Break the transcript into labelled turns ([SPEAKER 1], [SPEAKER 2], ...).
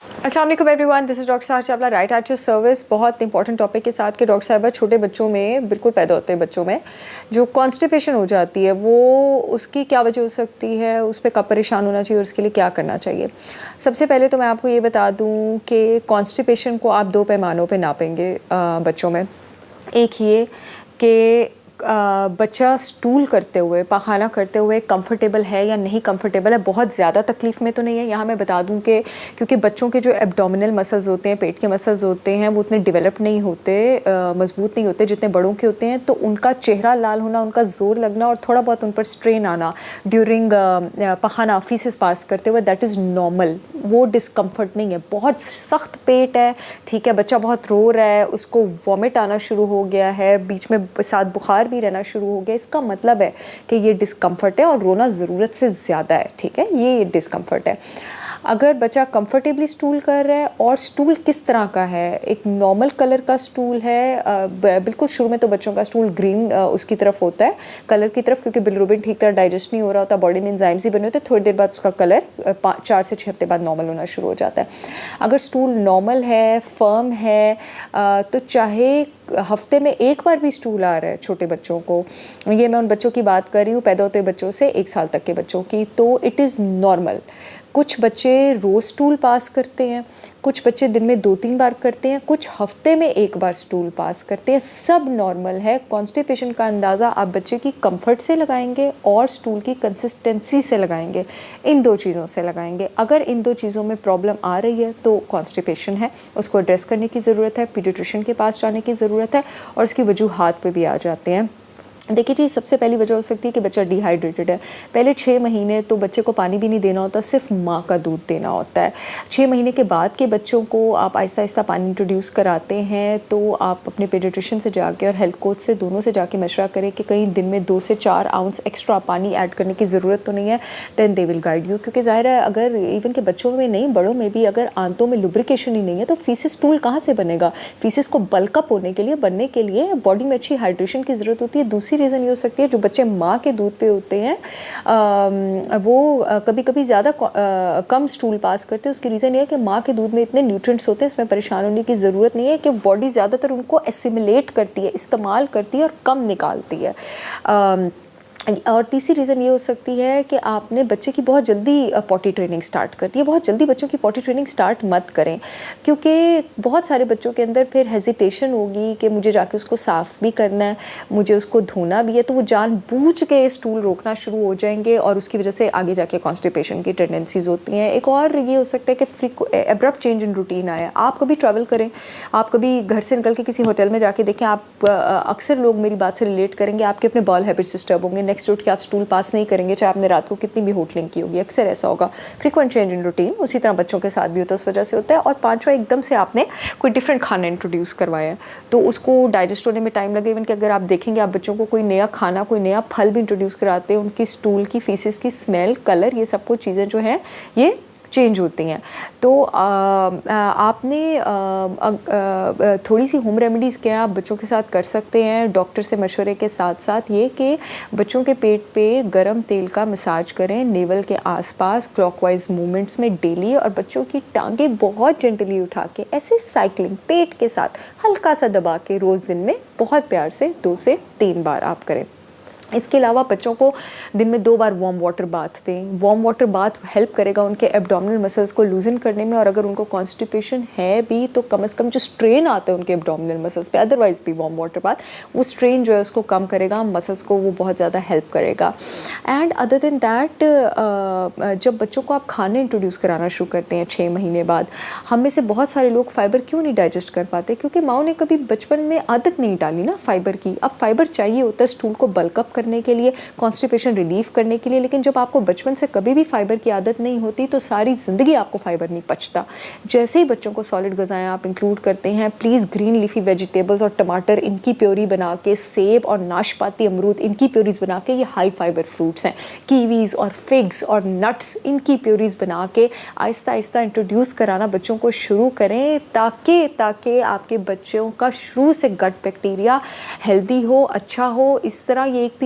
[SPEAKER 1] السلام علیکم everyone, this is doctor Sara Chawla, right at your service. بہت امپورٹنٹ ٹاپک کے ساتھ کہ ڈاکٹر صاحبہ چھوٹے بچوں میں بالکل پیدا ہوتے ہیں بچوں میں جو کانسٹیپیشن ہو جاتی ہے، وہ اس کی کیا وجہ ہو سکتی ہے، اس پہ کب پریشان ہونا چاہیے اور اس کے لیے کیا کرنا چاہیے. سب سے پہلے تو میں آپ کو یہ بتا دوں کہ کانسٹیپیشن کو آپ دو پیمانوں پہ ناپیں گے بچوں میں. ایک یہ کہ بچہ سٹول کرتے ہوئے، پاخانہ کرتے ہوئے کمفرٹیبل ہے یا نہیں کمفرٹیبل ہے، بہت زیادہ تکلیف میں تو نہیں ہے. یہاں میں بتا دوں کہ کیونکہ بچوں کے جو ایبڈومینل مسلز ہوتے ہیں، پیٹ کے مسلز ہوتے ہیں، وہ اتنے ڈیولپ نہیں ہوتے، مضبوط نہیں ہوتے جتنے بڑوں کے ہوتے ہیں. تو ان کا چہرہ لال ہونا، ان کا زور لگنا اور تھوڑا بہت ان پر اسٹرین آنا ڈیورنگ پاخانہ فیسس پاس کرتے ہوئے، دیٹ از نارمل. وہ ڈسکمفرٹ نہیں ہے. بہت سخت پیٹ ہے، ٹھیک ہے، بچہ بہت رو رہا ہے، اس کو وامٹ آنا شروع ہو گیا ہے، بیچ میں ساتھ بخار بھی رہنا شروع ہو گیا، اس کا مطلب ہے کہ یہ ڈسکمفرٹ ہے اور رونا ضرورت سے زیادہ ہے. ٹھیک ہے، یہ ڈسکمفرٹ ہے. اگر بچہ کمفرٹیبلی سٹول کر رہا ہے، اور سٹول کس طرح کا ہے، ایک نارمل کلر کا سٹول ہے، بالکل شروع میں تو بچوں کا سٹول گرین اس کی طرف ہوتا ہے، کلر کی طرف، کیونکہ بلیروبن ٹھیک طرح ڈائجسٹ نہیں ہو رہا ہوتا، باڈی میں انزائمز ہی بنے ہوتے ہیں. تھوڑی دیر بعد اس کا کلر 4 سے 6 ہفتے بعد نارمل ہونا شروع ہو جاتا ہے. اگر سٹول نارمل ہے، فرم ہے، تو چاہے ہفتے میں ایک بار بھی سٹول آ رہا ہے چھوٹے بچوں کو، یہ میں ان بچوں کی بات کر رہی ہوں پیدا ہوتے بچوں سے 1 سال تک کے بچوں کی، تو اٹ از نارمل. کچھ بچے روز سٹول پاس کرتے ہیں، کچھ بچے دن میں 2-3 بار کرتے ہیں، کچھ ہفتے میں 1 بار سٹول پاس کرتے ہیں. سب نارمل ہے. کانسٹیپیشن کا اندازہ آپ بچے کی کمفرٹ سے لگائیں گے اور سٹول کی کنسسٹنسی سے لگائیں گے، ان 2 چیزوں سے لگائیں گے. اگر ان 2 چیزوں میں پرابلم آ رہی ہے تو کانسٹیپیشن ہے، اس کو ایڈریس کرنے کی ضرورت ہے، پیڈیاٹریشین کے پاس جانے کی ضرورت ہے، اور اس کی وجوہات پہ بھی آ جاتے ہیں. دیکھیے جی، سب سے پہلی وجہ ہو سکتی ہے کہ بچہ ڈی ہائیڈریٹڈ ہے. پہلے 6 مہینے تو بچے کو پانی بھی نہیں دینا ہوتا، صرف ماں کا دودھ دینا ہوتا ہے. 6 مہینے کے بعد کے بچوں کو آپ آہستہ آہستہ پانی انٹروڈیوس کراتے ہیں، تو آپ اپنے پیڈیاٹریشین سے جا کے اور ہیلتھ کوچ سے، دونوں سے جا کے مشورہ کریں کہ کہیں دن میں 2 سے 4 آؤنس ایکسٹرا پانی ایڈ کرنے کی ضرورت تو نہیں ہے. دین دے ول گائیڈ یو. کیونکہ ظاہر ہے اگر ایون کہ بچوں میں نہیں، بڑوں میں بھی اگر آنتوں میں لبریکیشن ہی نہیں ہے تو فیسس سٹول کہاں سے بنے گا. فیسس کو بلک اپ ہونے کے لیے، بننے کے لیے باڈی میں اچھی ہائیڈریشن کی ضرورت ہوتی ہے. دوسری ریزن یہ ہو سکتی ہے جو بچے ماں کے دودھ پہ ہوتے ہیں وہ کبھی کبھی زیادہ کم سٹول پاس کرتے ہیں. اس کی ریزن یہ ہے کہ ماں کے دودھ میں اتنے نیوٹرینٹس ہوتے ہیں، اس میں پریشان ہونے کی ضرورت نہیں ہے، کہ باڈی زیادہ تر ان کو اسیمولیٹ کرتی ہے، استعمال کرتی ہے اور کم نکالتی ہے. اور تیسری ریزن یہ ہو سکتی ہے کہ آپ نے بچے کی بہت جلدی پوٹی ٹریننگ سٹارٹ کر دی ہے. بہت جلدی بچوں کی پوٹی ٹریننگ سٹارٹ مت کریں، کیونکہ بہت سارے بچوں کے اندر پھر ہیزیٹیشن ہوگی کہ مجھے جا کے اس کو صاف بھی کرنا ہے، مجھے اس کو دھونا بھی ہے، تو وہ جان بوجھ کے سٹول روکنا شروع ہو جائیں گے، اور اس کی وجہ سے آگے جا کے کانسٹیپیشن کی ٹینڈنسیز ہوتی ہیں. ایک اور یہ ہو سکتا ہے کہ ابرپٹ چینج ان روٹین آیا. آپ کبھی ٹریول کریں، آپ کبھی گھر سے نکل کے کسی ہوٹل میں جا کے دیکھیں، آپ اکثر لوگ میری بات سے ریلیٹ کریں گے، آپ کے اپنے بال ہیبٹس ڈسٹرب ہوں گے. نیکسٹ ڈور کے آپ سٹول پاس نہیں کریں گے، چاہے آپ نے رات کو کتنی بھی ہوٹلنگ کی ہوگی، اکثر ایسا ہوگا. فریکوینٹ چینج ان روٹین اسی طرح بچوں کے ساتھ بھی ہوتا ہے، اس وجہ سے ہوتا ہے. اور 5واں، ایک دم سے آپ نے کوئی ڈفرینٹ کھانا انٹروڈیوس کروایا ہے تو اس کو ڈائجسٹ ہونے میں ٹائم لگے. ایون کہ اگر آپ دیکھیں گے، آپ بچوں کو کوئی نیا کھانا، کوئی نیا پھل بھی انٹروڈیوس کراتے ہیں، ان کی سٹول کی، فیسس کی اسمیل، کلر، یہ سب کچھ چیزیں جو ہیں یہ چینج ہوتی ہیں. تو آپ نے تھوڑی سی ہوم ریمیڈیز کیا آپ بچوں کے ساتھ کر سکتے ہیں ڈاکٹر سے مشورے کے ساتھ ساتھ. یہ کہ بچوں کے پیٹ پہ گرم تیل کا مساج کریں، نیول کے آس پاس کلاک وائز موومنٹس میں ڈیلی، اور بچوں کی ٹانگیں بہت جنٹلی اٹھا کے ایسے سائیکلنگ پیٹ کے ساتھ ہلکا سا دبا کے روز دن میں بہت پیار سے 2 سے 3 بار آپ کریں. اس کے علاوہ بچوں کو دن میں 2 بار وارم واٹر باتھ دیں. وارم واٹر باتھ ہیلپ کرے گا ان کے ایبڈومنل مسلس کو لوزن کرنے میں، اور اگر ان کو کانسٹیپیشن ہے بھی تو کم از کم جو اسٹرین آتا ہے ان کے ایبڈومنل مسلس پہ، ادروائز بھی وارم واٹر باتھ وہ اسٹرین جو ہے اس کو کم کرے گا، مسلس کو وہ بہت زیادہ ہیلپ کرے گا. اینڈ ادر دین دیٹ، جب بچوں کو آپ کھانے انٹروڈیوس کرانا شروع کرتے ہیں 6 مہینے بعد، ہم میں سے بہت سارے لوگ فائبر کیوں نہیں ڈائجسٹ کر پاتے؟ کیونکہ ماؤں نے کبھی بچپن میں عادت نہیں ڈالی نا فائبر کی. اب فائبر چاہیے ہوتا ہے سٹول کو بلک اپ کرنے کے لیے، کانسٹیپیشن ریلیف کرنے کے لیے، لیکن جب آپ کو بچپن سے کبھی بھی فائبر کی عادت نہیں ہوتی تو ساری زندگی آپ کو فائبر نہیں پچتا. جیسے ہی بچوں کو سالڈ غذائیں آپ انکلوڈ کرتے ہیں، پلیز گرین لیفی ویجیٹیبلز اور ٹماٹر، ان کی پیوری بنا کے، سیب اور ناشپاتی امرود، ان کی پیوریز بنا کے، یہ ہائی فائبر فروٹس ہیں، کیویز اور فگز اور نٹس، ان کی پیوریز بنا کے آہستہ آہستہ انٹروڈیوس کرانا بچوں کو شروع کریں، تاکہ آپ کے بچوں کا شروع سے گٹ بیکٹیریا ہیلدی ہو، اچھا ہو. اس طرح یہ ایک